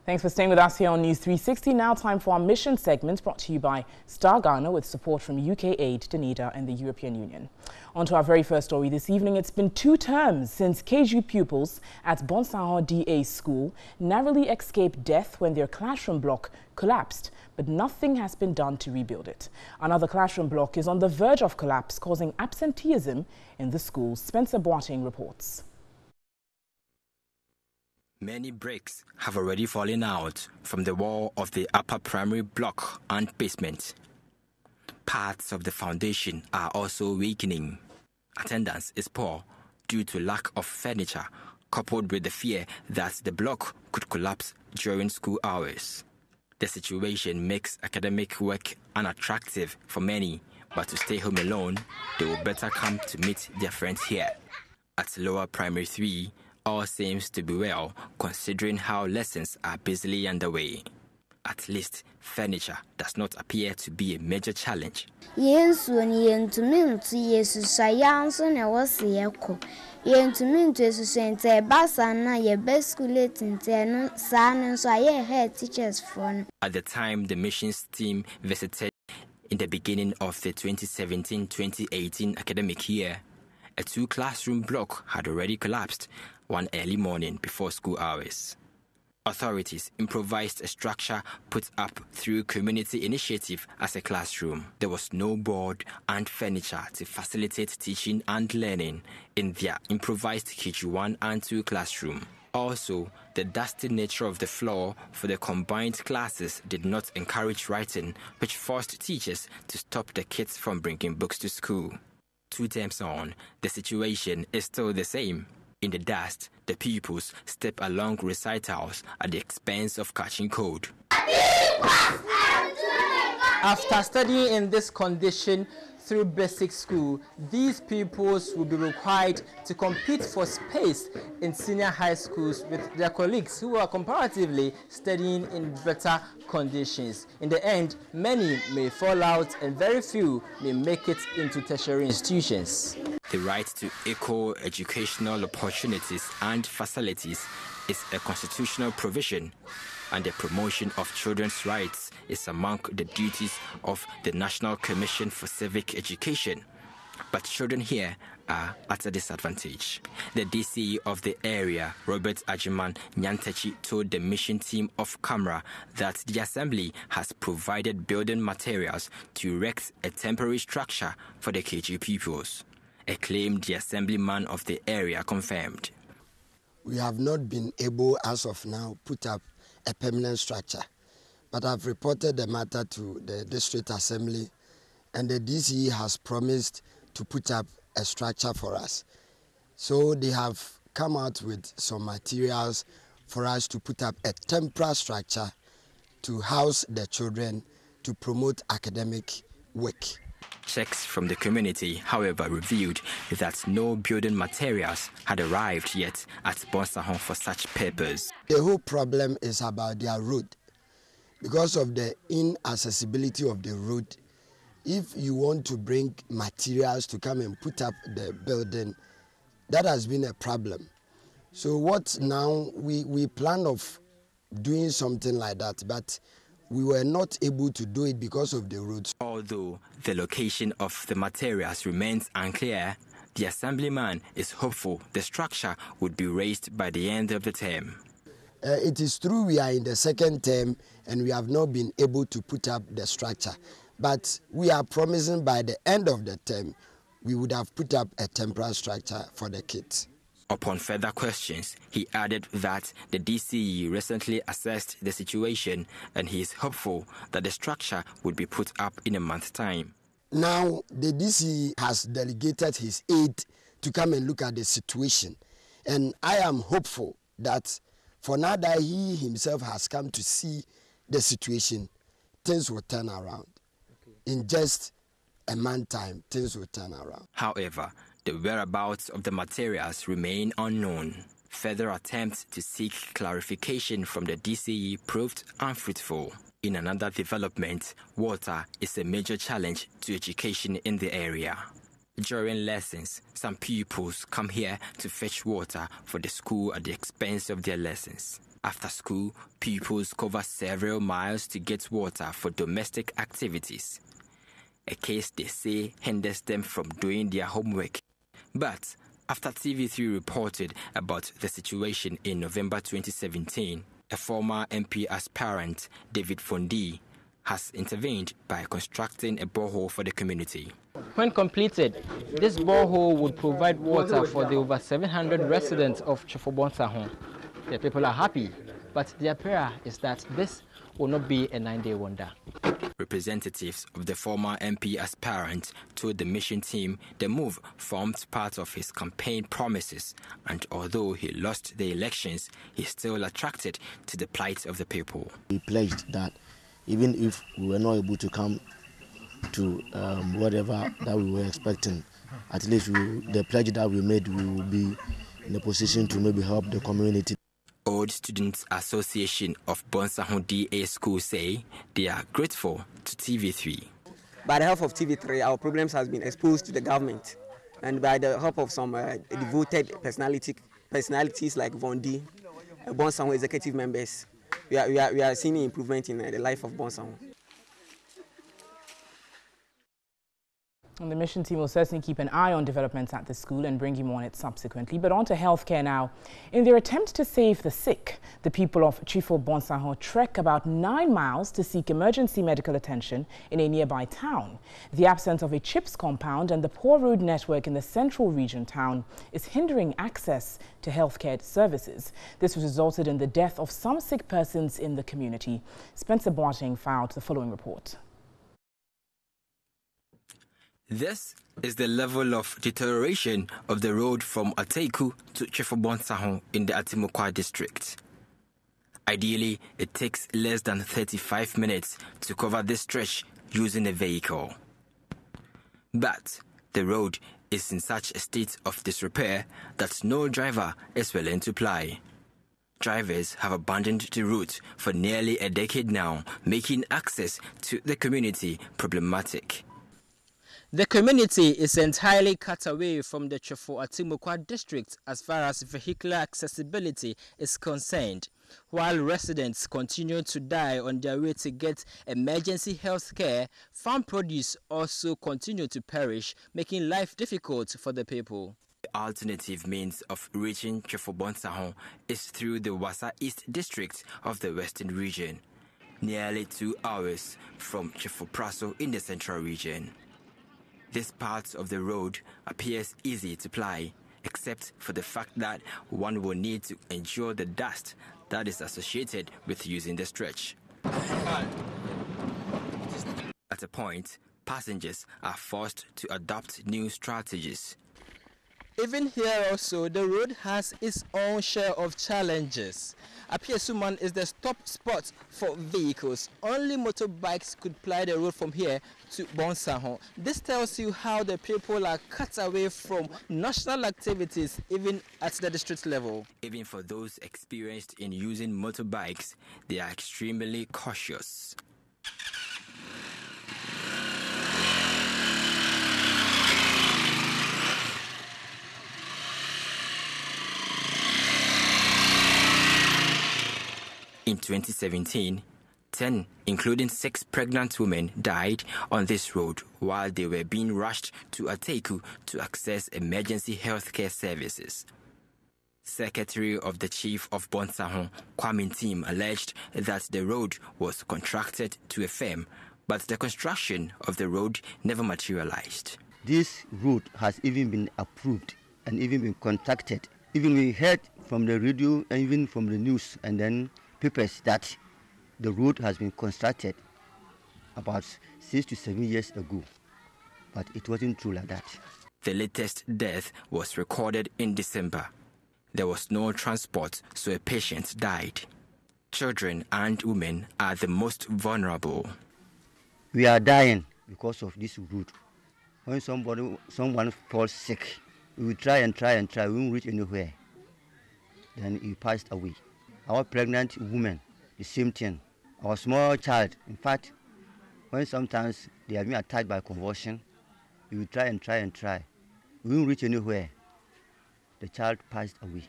Thanks for staying with us here on News 360. Now time for our mission segment brought to you by Star Ghana with support from UK Aid, Danida and the European Union. On to our very first story this evening. It's been 2 terms since KG pupils at Bonsaho DA school narrowly escaped death when their classroom block collapsed, but nothing has been done to rebuild it. Another classroom block is on the verge of collapse, causing absenteeism in the school. Spencer Boateng reports. Many bricks have already fallen out from the wall of the upper primary block and basement. Parts of the foundation are also weakening. Attendance is poor due to lack of furniture, coupled with the fear that the block could collapse during school hours. The situation makes academic work unattractive for many, but to stay home alone, they will better come to meet their friends here. At lower primary 3, all seems to be well, considering how lessons are busily underway. At least, furniture does not appear to be a major challenge. At the time the missions team visited in the beginning of the 2017-2018 academic year, a 2-classroom block had already collapsed one early morning before school hours. Authorities improvised a structure put up through community initiative as a classroom. There was no board and furniture to facilitate teaching and learning in their improvised KG1 and 2 classroom. Also, the dusty nature of the floor for the combined classes did not encourage writing, which forced teachers to stop the kids from bringing books to school. 2 terms on, the situation is still the same. In the dust, the pupils step along recitals at the expense of catching cold. After studying in this condition through basic school, these pupils will be required to compete for space in senior high schools with their colleagues who are comparatively studying in better conditions. In the end, many may fall out and very few may make it into tertiary institutions. The right to equal educational opportunities and facilities is a constitutional provision, and the promotion of children's rights is among the duties of the National Commission for Civic Education. But children here are at a disadvantage. The DCE of the area, Robert Ajiman Nyantechi, told the mission team off camera that the assembly has provided building materials to erect a temporary structure for the KG pupils, a claim the assemblyman of the area confirmed. We have not been able, as of now, put up a permanent structure, but I've reported the matter to the district assembly, and the DCE has promised to put up a structure for us. So they have come out with some materials for us to put up a temporary structure to house the children to promote academic work. Checks from the community, however, revealed that no building materials had arrived yet at Bonsaho for such purpose. The whole problem is about their road. Because of the inaccessibility of the road, if you want to bring materials to come and put up the building, that has been a problem. So what now, we plan of doing something like that, but we were not able to do it because of the roads. Although the location of the materials remains unclear, the assemblyman is hopeful the structure would be raised by the end of the term. It is true we are in the 2nd term and we have not been able to put up the structure, but we are promising by the end of the term we would have put up a temporary structure for the kids. Upon further questions, he added that the DCE recently assessed the situation and he is hopeful that the structure would be put up in a month's time. Now, the DCE has delegated his aide to come and look at the situation, and I am hopeful that for now that he himself has come to see the situation, things will turn around. In just a month's time, things will turn around. However, the whereabouts of the materials remain unknown. Further attempts to seek clarification from the DCE proved unfruitful. In another development, water is a major challenge to education in the area. During lessons, some pupils come here to fetch water for the school at the expense of their lessons. After school, pupils cover several miles to get water for domestic activities, a case they say hinders them from doing their homework. But after TV3 reported about the situation in November 2017, a former MP aspirant, David Fondi, has intervened by constructing a borehole for the community. When completed, this borehole would provide water for the over 700 residents of Bonsaho. The people are happy, but their prayer is that this will not be a 9-day wonder. Representatives of the former MP aspirant told the mission team the move formed part of his campaign promises, and although he lost the elections, he's still attracted to the plight of the people. We pledged that even if we were not able to come to whatever that we were expecting, at least the pledge that we made, we will be in a position to maybe help the community. Old Students Association of Bonsaho DA School say they are grateful to TV3. By the help of TV3, our problems has been exposed to the government, and by the help of some devoted personalities like Vondi, Bonsaho executive members, we are seeing improvement in the life of Bonsaho. And the mission team will certainly keep an eye on developments at the school and bring you more on it subsequently. But on to healthcare now. In their attempt to save the sick, the people of Chifo Bonsaho trek about 9 miles to seek emergency medical attention in a nearby town. The absence of a CHIPS compound and the poor road network in the central region town is hindering access to healthcare services. This has resulted in the death of some sick persons in the community. Spencer Boateng filed the following report. This is the level of deterioration of the road from Ateku to Chifo Bonsaho in the Atimokwa district. Ideally, it takes less than 35 minutes to cover this stretch using a vehicle. But the road is in such a state of disrepair that no driver is willing to ply. Drivers have abandoned the route for nearly a decade now, making access to the community problematic. The community is entirely cut away from the Chifo Atimokwa district as far as vehicular accessibility is concerned, while residents continue to die on their way to get emergency health care. Farm produce also continue to perish, making life difficult for the people. The alternative means of reaching Chifo Bonsaho is through the Wassa East district of the Western region, nearly 2 hours from Chifo Praso in the central region. This part of the road appears easy to ply, except for the fact that one will need to endure the dust that is associated with using the stretch. At a point, passengers are forced to adopt new strategies. Even here also, the road has its own share of challenges. Apiesuman is the stop spot for vehicles. Only motorbikes could ply the road from here to Bonsaho. This tells you how the people are cut away from national activities, even at the district level. Even for those experienced in using motorbikes, they are extremely cautious. In 2017, 10, including 6 pregnant women, died on this road while they were being rushed to Ateku to access emergency healthcare services. Secretary of the Chief of Bonsaho, Kwame Tim, alleged that the road was contracted to a firm, but the construction of the road never materialized. This road has even been approved and even been contracted. Even we heard from the radio and even from the news and then papers that the road has been constructed about 6 to 7 years ago, but it wasn't true like that. The latest death was recorded in December. There was no transport, so a patient died. Children and women are the most vulnerable. We are dying because of this road. When someone falls sick, we will try and try and try, we won't reach anywhere. Then he passed away. Our pregnant woman, the same thing. Our small child, in fact, when sometimes they have been attacked by convulsion, We try and try and try. We won't reach anywhere. The child passed away.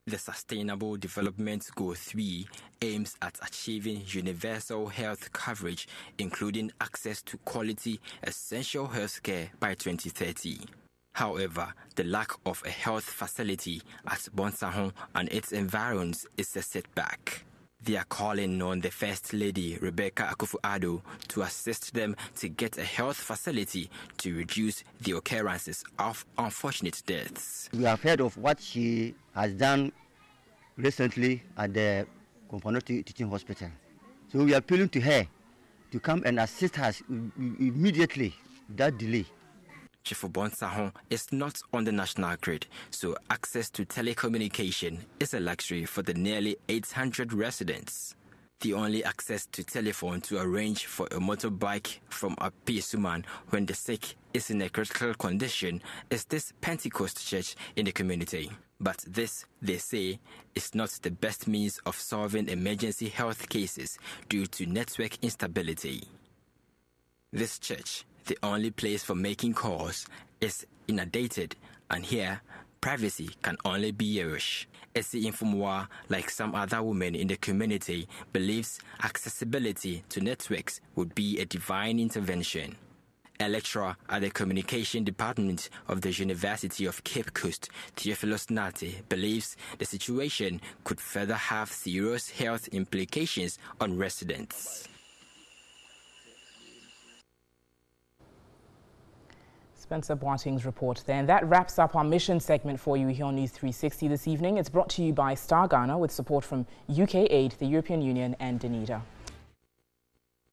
The Sustainable Development Goal 3 aims at achieving universal health coverage, including access to quality, essential health care by 2030. However, the lack of a health facility at Bonsaho and its environs is a setback. They are calling on the First Lady, Rebecca Akufo-Addo, to assist them to get a health facility to reduce the occurrences of unfortunate deaths. We have heard of what she has done recently at the Componenti Teaching Hospital. So we are appealing to her to come and assist us immediately without delay. Chief Bonsaho is not on the national grid, so access to telecommunication is a luxury for the nearly 800 residents. The only access to telephone to arrange for a motorbike from Apisuman when the sick is in a critical condition is this Pentecost church in the community. But this, they say, is not the best means of solving emergency health cases due to network instability. This church, the only place for making calls, is inundated, and here, privacy can only be a wish. Essie Infumwa, like some other women in the community, believes accessibility to networks would be a divine intervention. A lecturer at the Communication Department of the University of Cape Coast, Theophilus Nate, believes the situation could further have serious health implications on residents. Spencer Boating's report there. And that wraps up our mission segment for you here on News 360 this evening. It's brought to you by Star Ghana with support from UK Aid, the European Union and Danida.